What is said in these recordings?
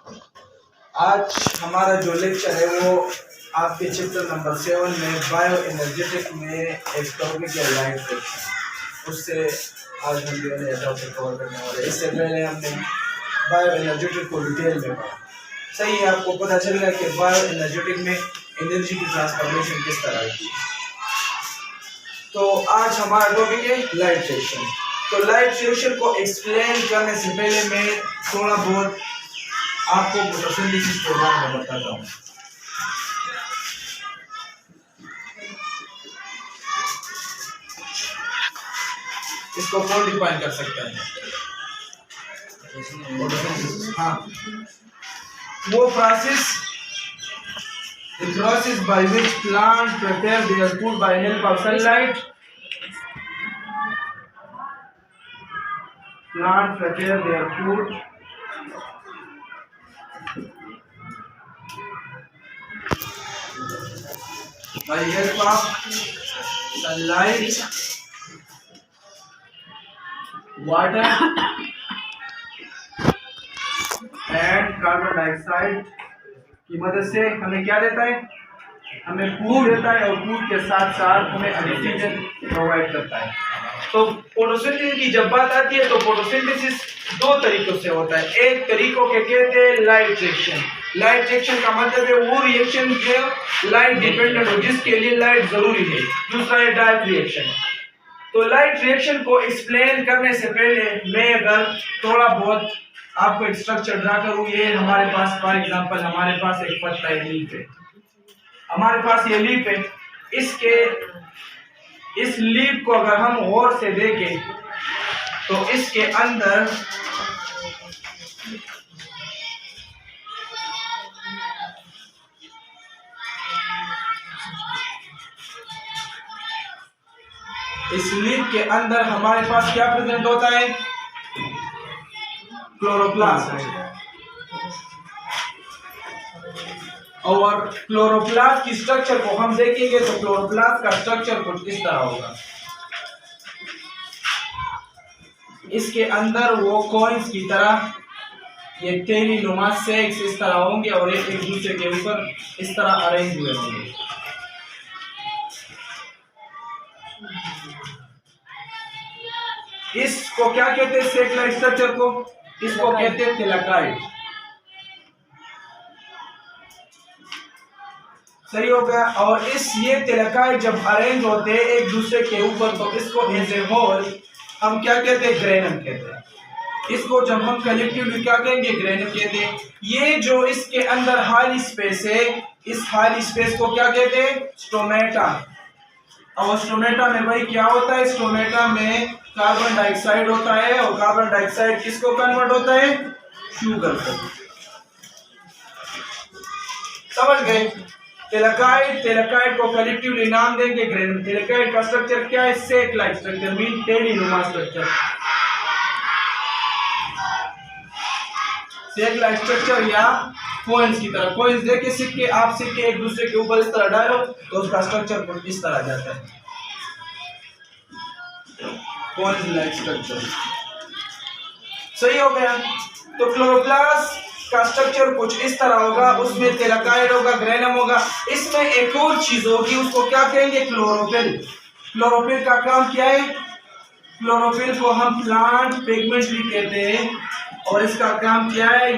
आज हमारा जो लेक्चर है वो आपके चैप्टर नंबर 7 में बायो एनर्जेटिक में एक टॉपिक है लाइट फ्रिक्शन। उससे आज हम जो है टॉपिक कवर करने वाले हैं। इससे पहले हमने बायो एनर्जेटिक को डिटेल में पढ़ा। सही है, आपको पता चल गया कि बायो एनर्जेटिक में एनर्जी की ट्रांसफॉर्मेशन किस तरह की। तो आज हमारा टॉपिक है लाइट फ्रिक्शन। तो लाइट फ्रिक्शन को एक्सप्लेन करने से पहले मैं थोड़ा बहुत आपको फोटोसिंथेसिस के बारे में बताता हूँ। इसको कौन डिफाइन कर सकता है? हाँ, वो process the process by which plants prepare their food by help of sunlight. Plants prepare their food by help of sunlight, water and carbon dioxide की मदद से हमें क्या देता है? हमें फूड देता है और फूड के साथ साथ हमें ऑक्सीजन प्रोवाइड करता है। तो फोटोसिंथेसिस की जब बात आती है तो फोटोसिंथेसिस दो तरीकों से होता है। एक तरीकों के कहते हैं लाइट रिएक्शन। लाइट रिएक्शन का मतलब है वो रिएक्शन जो लाइट डिपेंडेंट हो, जिसके लिए लाइट जरूरी है। दूसरा है डार्क रिएक्शन। तो लाइट रिएक्शन को एक्सप्लेन करने से पहले मैं अगर थोड़ा बहुत आपको एक स्ट्रक्चर ड्रा करूँ। ये हमारे पास फॉर एग्जांपल हमारे पास एक पत्ता है, लीफ है। हमारे पास ये लीफ है। इस लीफ को अगर हम गौर से देखें तो इसके अंदर हमारे पास क्या प्रेजेंट होता है? क्लोरोप्लास्ट। और क्लोरोप्लास्ट की स्ट्रक्चर को हम देखेंगे तो क्लोरोप्लास्ट का स्ट्रक्चर कुछ इस तरह होगा। इसके अंदर वो कॉइन्स की तरह ये तेली नुमा सेक्स इस तरह होंगे और एक दूसरे के ऊपर इस तरह अरेंज हुए होंगे। इसको क्या कहते हैं? सेक लाइक स्ट्रक्चर को इसको कहते हैं थिलाकाइड। सही हो गया। और ये थिलाकाइड जब अरेंज होते हैं एक दूसरे के ऊपर तो इसको एज ए होल हम क्या कहते हैं? ग्रेनम कहते हैं। इसको जब हम कलेक्टिवली क्या कहेंगे? ग्रेनम कहते हैं। ये जो इसके अंदर खाली स्पेस है, इस खाली स्पेस को क्या कहते हैं? स्टोमेटा। और स्टोमेटा में भाई क्या होता है? स्टोमेटा में कार्बन डाइऑक्साइड होता है और कार्बन डाइऑक्साइड किसको कन्वर्ट होता है? शुगर को। समझ गए? थिलाकाइड को कलेक्टिवली नाम देंगे ग्रेनम। थिलाकाइड का स्ट्रक्चर क्या है? सेक लाइक स्ट्रक्चर मीन टेढ़ी नुमा स्ट्रक्चर। सेक लाइक स्ट्रक्चर या कॉइन्स की तरह। कॉइन्स देखिए, सिक्के, आप सिक्के एक दूसरे के ऊपर इस तरह डालो तो उसका स्ट्रक्चर इस तरह जाता है, कॉइन्स लाइक स्ट्रक्चर। सही हो गया। तो क्लोरोप्लास्ट का स्ट्रक्चर कुछ इस तरह होगा, उसमें थिलाकाइड होगा, ग्रेनम होगा। इसमें एक और चीज होगी, उसको क्या कहेंगे? क्लोरोफिल। क्लोरोफिल का काम क्या है? क्लोरोफिल को हम प्लांट पिगमेंट भी कहते हैं और इसका काम क्या है?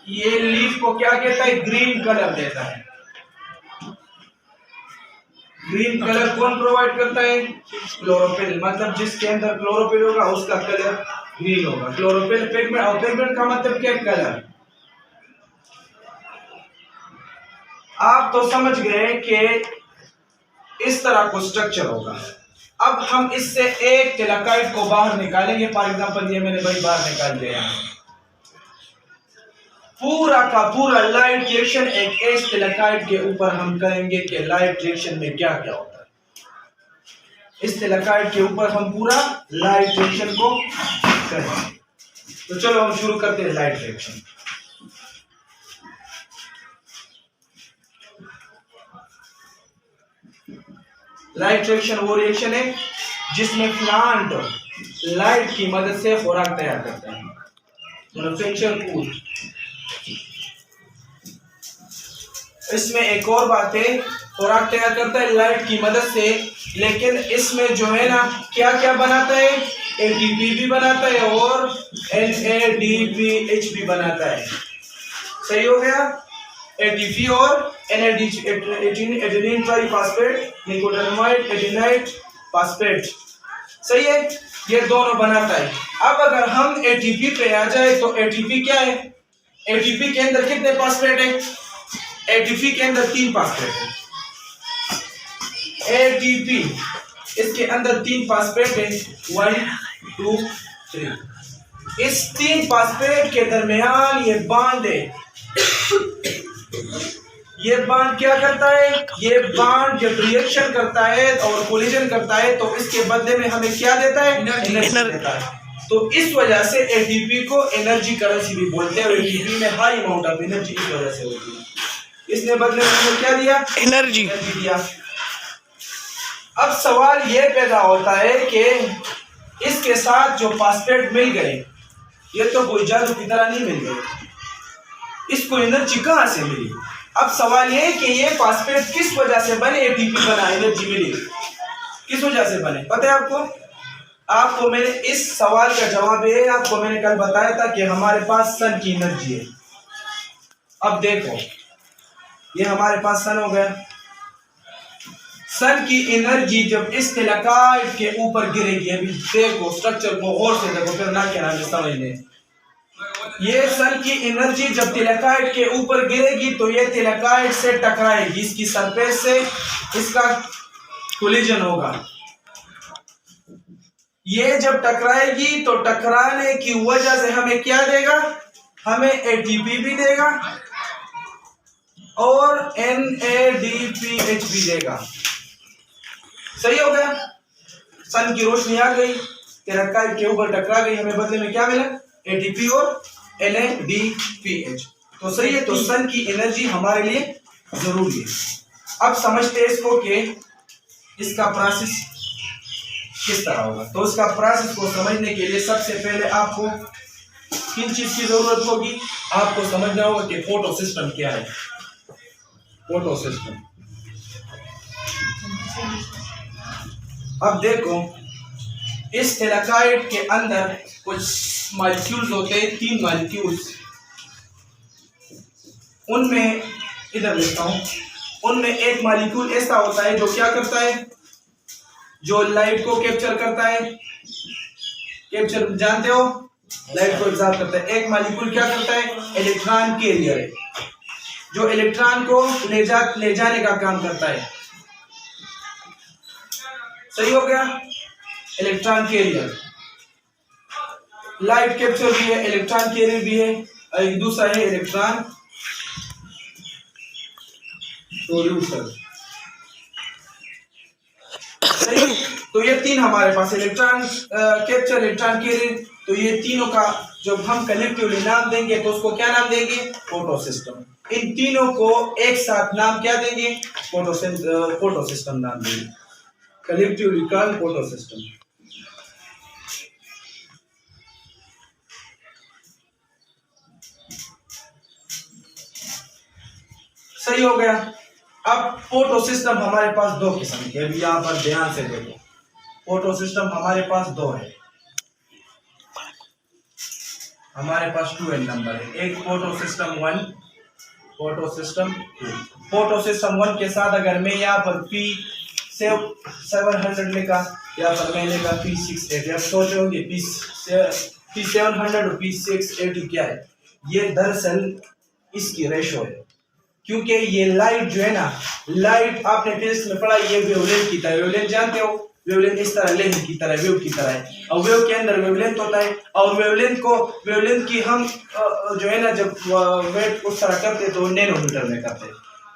ये लीफ को क्या कहता है? ग्रीन कलर देता है। ग्रीन कलर कौन प्रोवाइड करता है? क्लोरोफिल। मतलब जिसके अंदर क्लोरोफिल होगा उसका कलर ग्रीन होगा। क्लोरोफिल पिगमेंट, और पिगमेंट का मतलब क्या? कलर। आप तो समझ गए कि इस तरह को स्ट्रक्चर होगा। अब हम इससे एक थिलाकाइड को बाहर निकालेंगे। फॉर एग्जांपल ये मैंने भाई बाहर निकाल दिया। पूरा का पूरा लाइट रिएक्शन एक एस थिलाकाइड के ऊपर हम करेंगे कि लाइट रिएक्शन में क्या क्या होता है। इस थिलाकाइड के ऊपर हम पूरा लाइट रिएक्शन को करेंगे। तो चलो हम शुरू करते हैं लाइट रिएक्शन। लाइट रिएक्शन वो रिएक्शन है जिसमें प्लांट लाइट की मदद से खुराक तैयार करते हैं, मैन्युफैक्चर फूड। इसमें एक और बात है, खुराक तैयार करता है लाइट की मदद से, लेकिन इसमें जो है ना क्या क्या बनाता है, एटीपी भी बनाता है और NADPH भी बनाता है। सही हो गया, एटीपी और एडेनिन ट्राइफॉस्फेट, निकोटामाइड एडेनाइड फॉस्फेट, सही है, ये दोनों बनाता है। अब अगर हम एटीपी पे आ जाए तो एटीपी क्या है, एटीपी के अंदर कितने फॉस्फेट है, एटीपी के अंदर 3 फॉस्फेट है। एटीपी इसके अंदर 3 फॉस्फेट है, 1 2 3। इस 3 फॉस्फेट के दरमियान ये बांड है। ये बांड क्या करता है, ये बांड जब रिएक्शन करता है और कोलिजन करता है तो इसके बदले में हमें क्या देता है, एनर्जी देता है। तो इस वजह से एटीपी को एनर्जी करेंसी भी बोलते हैं, और एटीपी में हाई अमाउंट ऑफ एनर्जी इस वजह से होती है। इसने बदले में हमें क्या दिया, एनर्जी दिया। अब सवाल ये पैदा होता है कि इसके साथ जो फॉस्फेट मिल गए, ये तो कोई जादू की तरह नहीं मिल गए, इसको एनर्जी कहाँ से मिली। अब सवाल ये है कि ये फॉस्फेट किस वजह से बने, एटीपी बना, एनर्जी मिली, किस वजह से बने, पता है आपको। आपको मैंने इस सवाल का जवाब है, आपको मैंने कल बताया था कि हमारे पास सन की एनर्जी है। अब देखो ये हमारे पास सन हो गया, सन की एनर्जी जब इस तिलकाइट के ऊपर गिरेगी, अभी देखो स्ट्रक्चर को और से देखो, फिर ना क्या समझ लें। ये सन की एनर्जी जब तिलकाइट के ऊपर गिरेगी तो ये तिलकाइट से टकराएगी, इसकी सरफेस से इसका कोलिजन होगा। ये जब टकराएगी तो टकराने की वजह से हमें क्या देगा, हमें एटीपी भी देगा और NADPH भी देगा। सही हो गया, सन की रोशनी आ गई, तिलकाइट के ऊपर टकरा गई, हमें बदले में क्या मिला, एटीपी और NADPH। तो सही है, तो सन की एनर्जी हमारे लिए जरूरी है। अब समझते हैं इसको कि इसका प्रोसेस किस तरह होगा। तो इसका प्रोसेस को समझने के लिए सबसे पहले आपको किन चीज की जरूरत होगी, आपको समझना होगा कि फोटो सिस्टम क्या है। फोटो सिस्टम, अब देखो इस तिलकाइट के अंदर कुछ मॉलिक्यूल्स होते हैं, 3 मॉलिक्यूल्स, उनमें इधर लिखता हूं, उनमें एक मॉलिक्यूल ऐसा होता है जो क्या करता है, जो लाइट को कैप्चर करता है, कैप्चर जानते हो, लाइट को एब्जॉर्ब करता है। एक मॉलिक्यूल क्या करता है, इलेक्ट्रॉन कैरियर है, जो इलेक्ट्रॉन को ले जाने का काम करता है। सही हो गया, इलेक्ट्रॉन कैरियर, लाइट कैप्चर भी है, इलेक्ट्रॉन कैरियर भी है, और एक दूसरा है इलेक्ट्रॉन प्रोड्यूसर। तो ये 3 हमारे पास, इलेक्ट्रॉन कैप्चर, इलेक्ट्रॉन कैरियर, तो ये तीनों का जब हम कलेक्टिवली नाम देंगे तो उसको क्या नाम देंगे, फोटो सिस्टम। इन तीनों को एक साथ नाम क्या देंगे, फोटो सिस्टम नाम देंगे, कलेक्टिवली कॉल्ड फोटो सिस्टम। सही हो गया। अब फोटो सिस्टम हमारे पास 2 किस्म के, अभी यहां पर ध्यान से देखो, फोटो सिस्टम हमारे पास 2 है, हमारे पास 2 नंबर है, एक photo system 1, photo system 2। Photo system 1 के साथ अगर मैं यहाँ पर P700 लिखा, यहाँ पर मैं लिखा P680, अब सोचोगे P700 और P680 क्या है, ये दरअसल इसकी रेशो है, क्योंकि ये लाइट जो है ना, लाइट आपने फिजिक्स में पढ़ा, ये वेवलेंथ की तरह, वेवलेंथ जानते हो, वेवलेंथ इस तरह लेंथ की तरह, वेव की तरह है, और वेव के अंदर वेवलेंथ होता है, और वेवलेंथ की हम जो है ना जब वेट उस तरह करते तो नैनोमीटर में करते।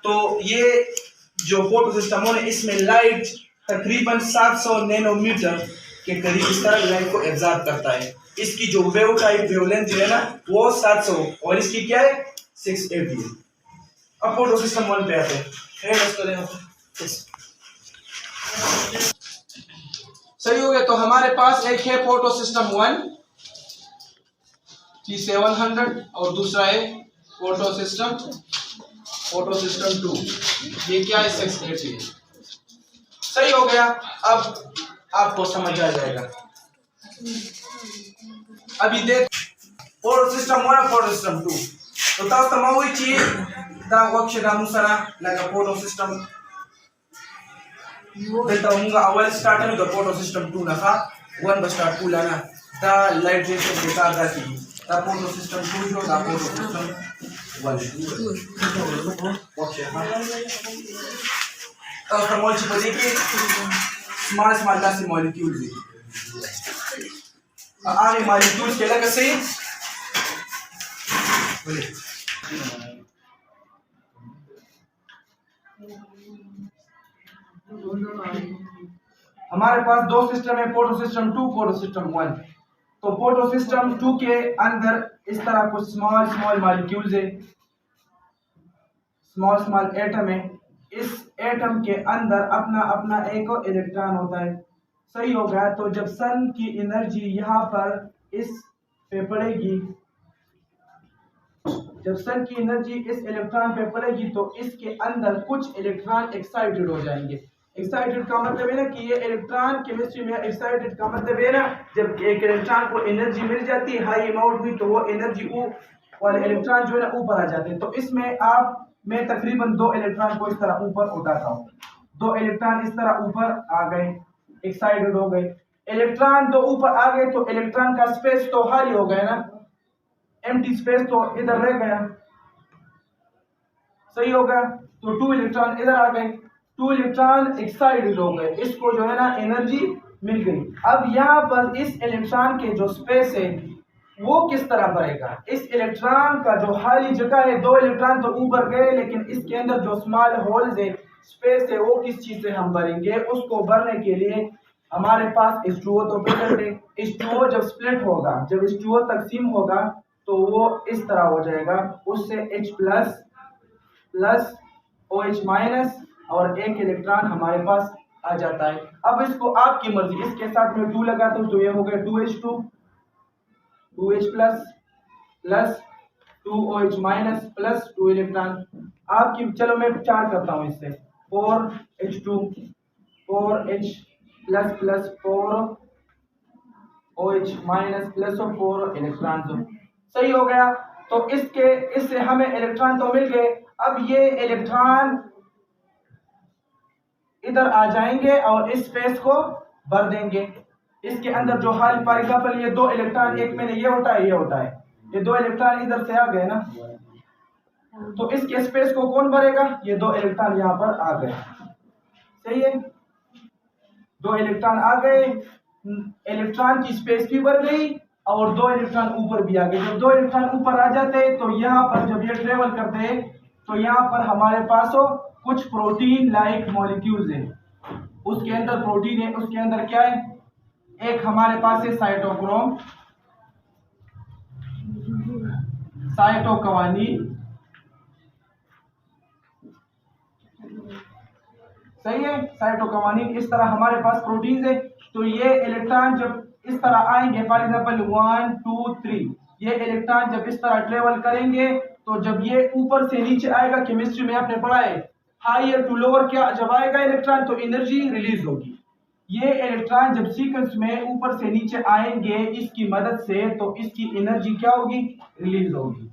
तो ये जो फोटो सिस्टम है इसमें लाइट तकरीबन 700 नैनोमीटर के करीब इस तरह लाइट को एब्जॉर्ब करता है। इसकी जो वेव टाइप वेवलेंथ जो है ना वो 700 और इसकी क्या है 680 है। अब फोटो सिस्टम 1 पे आते हैं। सही हो गया। तो हमारे पास एक है फोटो सिस्टम 1 P700 और दूसरा है फोटो सिस्टम फोटो सिस्टम 2, ये क्या इससे एक्सप्लेनेटरी है। सही हो गया। अब आपको समझ आ जाएगा। अभी देख फोटो सिस्टम 1 और फोटो सिस्टम 2 तो tahu mau ichi da worksheet anusara laga photo system deta unga awal start anu da photo system 2 na ka 1 ba start pula na da light rays ke ta gati da photo system 2 jo da photo system 1 worksheet ha tahu mau ichi padi ki small gas molecules are molecules ke laga se बोले हमारे पास दो system है, photo system 2, photo system 1। तो photo system 2 के अंदर इस तरह कुछ स्मॉल मॉलिक्यूल्स है, स्मॉल एटम है। इस एटम के अंदर अपना अपना एक इलेक्ट्रॉन होता है। सही हो गया। तो जब सन की एनर्जी यहाँ पर इस पे पड़ेगी, जब सन की एनर्जी इस इलेक्ट्रॉन पे पड़ेगी तो इसके अंदर कुछ इलेक्ट्रॉन एक्साइटेड हो जाएंगे। एक्साइटेड का मतलब है ना कि ये इलेक्ट्रॉन केमिस्ट्री में एक्साइटेड का मतलब है ना, जब एक इलेक्ट्रॉन को एनर्जी मिल जाती है हाई अमाउंट में तो वो एनर्जी और इलेक्ट्रॉन जो है ना ऊपर आ जाते हैं। तो इसमें मैं तकरीबन 2 इलेक्ट्रॉन को इस तरह ऊपर उठाता हूँ। 2 इलेक्ट्रॉन इस तरह ऊपर आ गए, एक्साइटेड हो गए। इलेक्ट्रॉन तो ऊपर आ गए तो इलेक्ट्रॉन का स्पेस तो खाली हो गया ना, एम्प्टी स्पेस तो इधर रह गया। सही हो गया। तो 2 इलेक्ट्रॉन इधर आ गए, 2 इलेक्ट्रॉन एक्साइटेड हो गए, इसको जो है ना एनर्जी मिल गई। अब यहाँ पर इस इलेक्ट्रॉन के जो स्पेस है वो किस तरह भरेगा। इस इलेक्ट्रॉन का जो खाली जगह है, 2 इलेक्ट्रॉन तो ऊपर गए लेकिन इसके अंदर जो स्मॉल होल्स है, स्पेस है, वो किस चीज से हम भरेंगे। उसको भरने के लिए हमारे पास H2O तो प्रेजेंट है। H2O जब स्प्लिट होगा, जब H2O तकसीम होगा तो वो इस तरह हो जाएगा, उससे H प्लस OH माइनस और एक इलेक्ट्रॉन हमारे पास आ जाता है। अब इसको आपकी मर्जी, इसके साथ में 2 लगाता हूँ तो ये हो गया 2H2 2H plus 2OH minus plus 2 electron आपकी। चलो मैं 4 करता हूँ इससे, 4H2 4H plus 4OH minus plus 4 electron. सही हो गया। तो इससे हमें इलेक्ट्रॉन तो मिल गए। अब ये इलेक्ट्रॉन इधर आ जाएंगे और इस स्पेस को भर देंगे। इसके अंदर जो हाल फॉर एग्जांपल ये 2 इलेक्ट्रॉन, एक में ये होता है, ये 2 इलेक्ट्रॉन इधर से आ गए ना, तो इसके स्पेस को कौन भरेगा, ये 2 इलेक्ट्रॉन यहाँ पर आ गए। सही है। 2 इलेक्ट्रॉन आ गए, इलेक्ट्रॉन की स्पेस भी भर गई और 2 इलेक्ट्रॉन ऊपर भी आ गए। जब 2 इलेक्ट्रॉन ऊपर आ जाते हैं तो यहाँ पर जब ये ट्रेवल करते हैं तो यहाँ पर हमारे पास कुछ प्रोटीन लाइक मॉलिक्यूल्स है। उसके अंदर प्रोटीन है, उसके अंदर क्या है, एक हमारे पास है साइटोक्रोम, साइटोक्वानीन। सही है। साइटोक्वानीन, इस तरह हमारे पास प्रोटीन है। तो ये इलेक्ट्रॉन जब इस तरह आएंगे, फॉर एग्जांपल 1 2 3, ये इलेक्ट्रॉन जब इस तरह ट्रेवल करेंगे तो जब ये ऊपर से नीचे आएगा, केमिस्ट्री में आपने पढ़ा है हायर टू लोअर, क्या जब आएगा इलेक्ट्रॉन तो एनर्जी रिलीज होगी। ये इलेक्ट्रॉन जब सीक्वेंस में ऊपर से नीचे आएंगे इसकी मदद से तो इसकी एनर्जी क्या होगी, रिलीज होगी।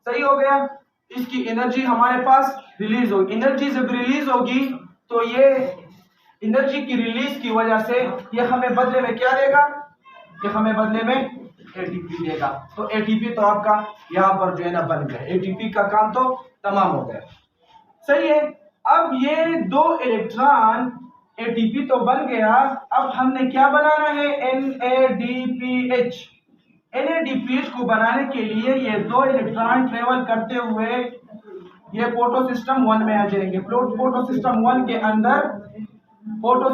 सही हो गया। इसकी एनर्जी हमारे पास रिलीज होगी। एनर्जी जब रिलीज होगी तो ये एनर्जी की रिलीज की वजह से ये हमें बदले में क्या देगा, ये हमें बदले में एटीपी देगा। तो एटीपी तो आपका यहाँ पर जो है ना बन गया, एटीपी का काम तो तमाम हो गया। सही है। अब ये 2 इलेक्ट्रॉन एटीपी तो बन गया, अब हमने क्या बनाना है, NADPH। NADPH को बनाने के लिए ये 2 इलेक्ट्रॉन ट्रेवल करते हुए ये फोटो सिस्टम 1 में आ जाएंगे। फोटो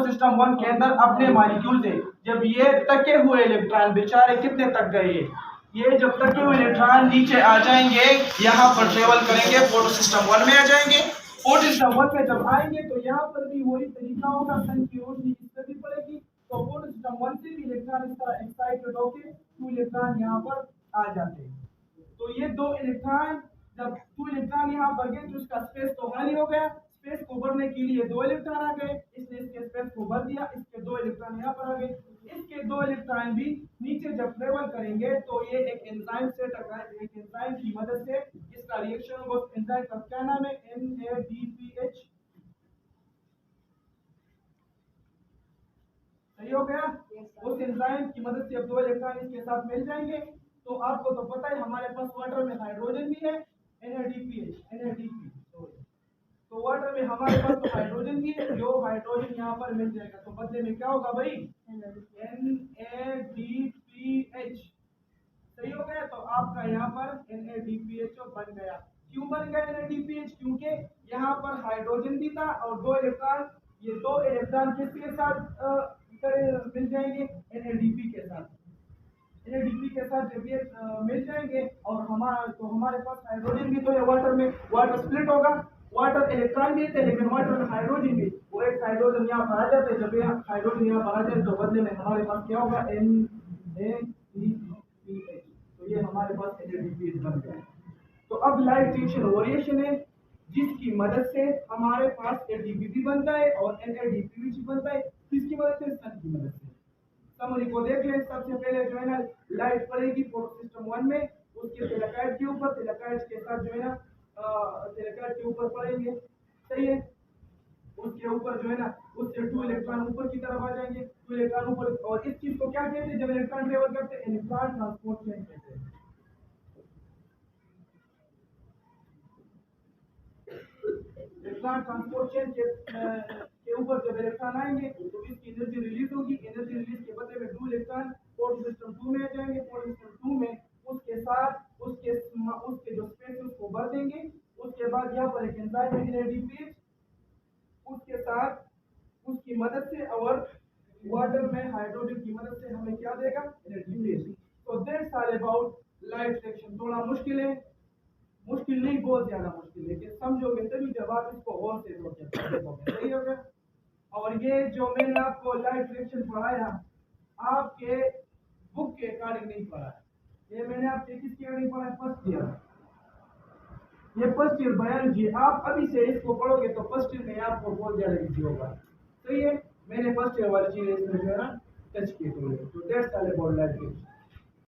सिस्टम 1 के अंदर अपने मॉलिक्यूल थे। जब ये तके हुए इलेक्ट्रॉन बेचारे कितने तक गए, ये जब तके हुए इलेक्ट्रॉन नीचे आ जाएंगे, यहाँ पर ट्रेवल करेंगे, फोटो सिस्टम 1 में आ जाएंगे। फोटो सिस्टम 1 में जब आएंगे तो यहाँ पर भी वही तरीका होगा, सन की रोशनी इस तरह पड़ेगी तो फोटो सिस्टम 1 से भी इलेक्ट्रॉन इस तरह एक्साइटेड होकर 2 इलेक्ट्रॉन यहाँ पर आ जाते हैं। तो ये 2 इलेक्ट्रॉन जब 2 इलेक्ट्रॉन यहाँ पर गए तो उसका स्पेस तो खाली हो गया, स्पेस को भरने के लिए 2 इलेक्ट्रॉन आ गए, इसने इसके स्पेस को भर दिया, इसके 2 इलेक्ट्रॉन यहाँ पर आ गए, इसके 2 इलेक्ट्रॉन भी नीचे जब ट्रेवल करेंगे तो ये एक एंजाइम से टकराए, एक एंजाइम की मदद से इसका रिएक्शन होगा। उस एंजाइम का क्या नाम है? NADPH। सही हो गया? उस एंजाइम की मदद से अब 2 इलेक्ट्रॉन इसके साथ मिल जाएंगे। तो आपको तो पता है हमारे पास वाटर में हाइड्रोजन भी है, NADPH। तो वाटर में हमारे पास तो हाइड्रोजन भी है, जो हाइड्रोजन यहाँ पर मिल जाएगा तो बदले में क्या होगा भाई? NADPH। सही हो गया? तो आपका यहाँ पर NADPH बन गया। क्यों बन गया NADPH? क्योंकि यहाँ पर हाइड्रोजन भी था और 2 इलेक्ट्रॉन, ये 2 इलेक्ट्रॉन किसके साथ मिल जाएंगे? NADP के साथ। NADP के साथ जब ये मिल जाएंगे और हमारे पास हाइड्रोजन भी तो है वाटर में, वाटर स्प्लिट होगा, वाटर इलेक्ट्रॉन भी थे लेकिन वाटर में हाइड्रोजन भी, वो एक हाइड्रोजन यहाँ पर आ जाते हैं। जब ये हाइड्रोजन यहाँ पर आ जाए तो बदले में हमारे पास क्या होगा? NADPH। तो ये हमारे पास NADPH बन गया। तो अब लाइट रिएक्शन वेरिएशन है जिसकी मदद से हमारे पास ADP भी बनता है और NADPH भी बनता है। किसकी मदद से? सन की मदद से। समरी को देख लें। सबसे पहले जो है ना लाइट पड़ेगी फोटो सिस्टम 1 में, उसके सिलिकाइड के ऊपर, सिलिकाइड के साथ जो है ना सिलिकाइड के ऊपर पड़ेंगे। सही है? उसके ऊपर जो है ना उससे 2 इलेक्ट्रॉन ऊपर की तरफ आ जाएंगे, 2 इलेक्ट्रॉन ऊपर। और इस चीज को क्या कहते हैं? जब इलेक्ट्रॉन ट्रेवल करते हैं इलेक्ट्रॉन ट्रांसपोर्ट चेन कहते हैं। इलेक्ट्रॉन ट्रांसपोर्ट चेन के ऊपर जब इलेक्ट्रॉन आएंगे तो इसकी एनर्जी रिलीज होगी, एनर्जी रिलीज के बदले में 2 इलेक्ट्रॉन फोटो सिस्टम 2 में आ जाएंगे। फोटो सिस्टम 2 में उसके साथ उसके जो स्पेस है उसको भर देंगे। उसके बाद यहाँ पर एक एंजाइम है NADPH, उसके साथ उसकी मदद से और वाटर में हाइड्रोजन की मदद से हमें क्या देगा? NADPH। तो that's all about light reaction. थोड़ा मुश्किल है, मुश्किल नहीं, बहुत ज्यादा मुश्किल, लेकिन समझोगे तभी जब आप इसको गौर से समझोगे। सही हो गया? और ये जो मैंने आपको लाइट रिएक्शन पढ़ाया आपके बुक के अकॉर्डिंग नहीं पढ़ा, ये मैंने आपके किसके अकॉर्डिंग पढ़ा? First year. ये फर्स्ट ईयर बायोलॉजी। आप अभी से इसको पढ़ोगे तो फर्स्ट ईयर में आपको बहुत ज्यादा इजी होगा। सही है? मैंने फर्स्ट ईयर वाली चीज इसमें जो है ना टच की। तो that's all about light reaction.